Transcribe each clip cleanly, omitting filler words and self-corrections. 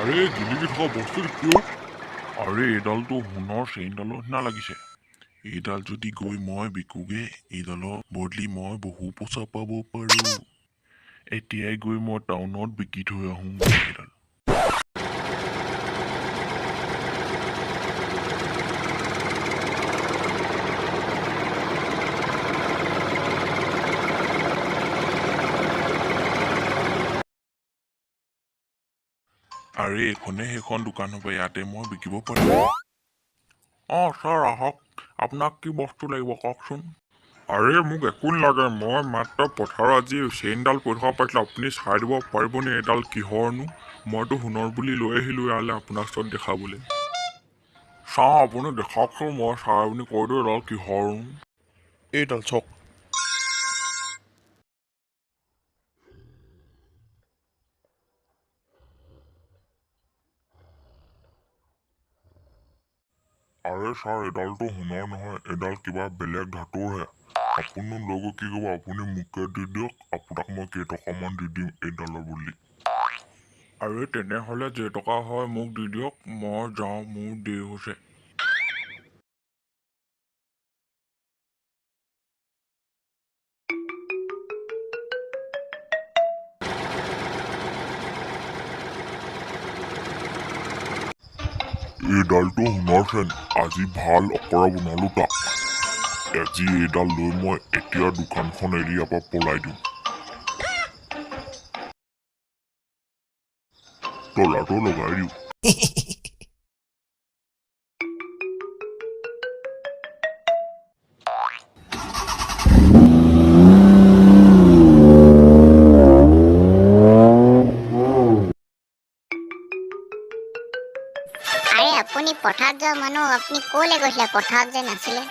আৰে জিলিকি থকা বস্তুটো কিয়? আৰে এইডালটো সোণৰ চেইনডালৰ নিচিনা লাগিছে। এইডাল যদি গৈ মই বিকোগে এইডালৰ বদলি মই বহু পইচা পাব পাৰোঁ। এতিয়াই গৈ মই টাউনত বিকি থৈ আহোঁগে এইডাল। আৰে এইখনে সেইখন দোকান হ'ব, ইয়াতে মই বিকিব পাৰিম। ছাৰ আহক, আপোনাক কি বস্তু লাগিব কওকচোন। আৰে মোক একো নালাগে, মই মাত্ৰ পথাৰত আজি চেইনডাল পৰি থকা পাইছিলোঁ। আপুনি চাই দিব পাৰিবনে এইডাল কিহৰনো? মইতো সোণৰ বুলি লৈ আহিলোঁ ইয়ালৈ আপোনাৰ ওচৰত দেখাবলৈ। চাওঁ আপুনি দেখাওকচোন, মই চাই আপুনি কৈ দিওঁ এইডাল কিহৰনো। এইডাল চাওক। আৰে ছাৰ এইডালটো সোণৰ নহয়, এইডাল কিবা বেলেগ ধাতুৰহে। আপুনি লৈ গৈ কি কৰিব, আপুনি মোকে দি দিয়ক, আপোনাক মই কেইটকামান দি দিম এইডালৰ বুলি। আৰে তেনেহ'লে যেইটকা হয় মোক দি দিয়ক, মই যাওঁ, মোৰ দেৰি হৈছে। এইডালটো সোণৰ চেন, আজি ভাল অকৰা বনালো তাক। আজি এইডাল লৈ মই এতিয়া দোকানখন এৰি ইয়াৰ পৰা পলাই দিম। তলাটো লগাই দিওঁ। আৰে আপুনি পথাৰত যোৱা মানুহ, আপুনি ক'লৈ গৈছিলে? পথাৰত যে নাছিলে।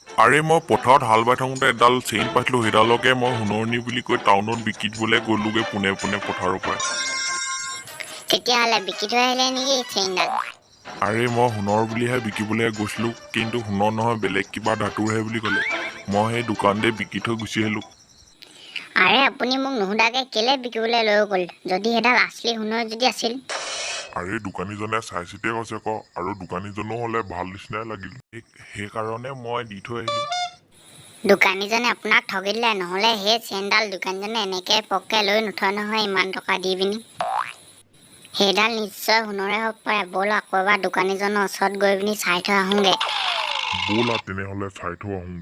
আৰে মই পথাৰত হাল বাই থাকোঁতে এডাল চেইন পাইছিলোঁ, সেইডালকে মই সোণৰনি বুলি কৈ টাউনত বিকি দিবলৈ গ'লোগৈ পোনে পোনে পথাৰৰ পৰা। তেতিয়াহ'লে বিকি থৈ আহিলে নেকি চেইনডাল? আৰে মই সোণৰ বুলিহে বিকিবলৈ গৈছিলোঁ, কিন্তু সোণৰ নহয় বেলেগ কিবা ধাতুৰহে বুলি ক'লে। মই সেই দোকানতে বিকি থৈ গুচি আহিলোঁ। আৰে আপুনি মোক নুসুধাকৈ কেলৈ বিকিবলৈ লৈ গ'ল, যদি সেইডাল আচলি সোণৰ যদি আছিল? আৰে দোকানীজনে চাই চিতিয়ে কৈছে আকৌ, আৰু দোকানীজনো হ'লে ভাল নিচিনাই লাগিল, সেইকাৰণে মই দি থৈ আহিলোঁ। দোকানীজনে আপোনাক ঠগি দিলে, নহ'লে সেই চেইনডাল দোকানীজনে এনেকৈ পককৈ লৈ নথয় নহয় ইমান টকা দি পিনি। সেইডাল নিশ্চয় সোণৰে হ'ব পাৰে। ব'ল আকৌ এবাৰ দোকানীজনৰ ওচৰত গৈ পিনি চাই থৈ আহোঁগৈ। ব'লা তেনেহ'লে চাই থৈ আহোঁ।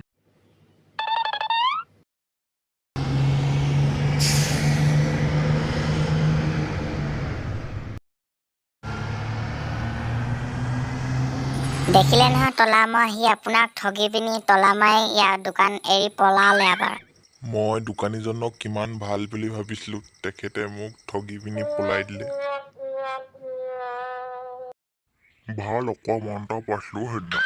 দেখিলে নহয় তলামৰা, সি আপোনাক ঠগি পিনি তলামাৰি ইয়াৰ দোকান এৰি পলালে এবাৰ। মই দোকানীজনক কিমান ভাল বুলি ভাবিছিলোঁ, তেখেতে মোক ঠগি পিনি পলাই দিলে। ভাল অকণমান এটা পাইছিলোঁ সেইদিনা।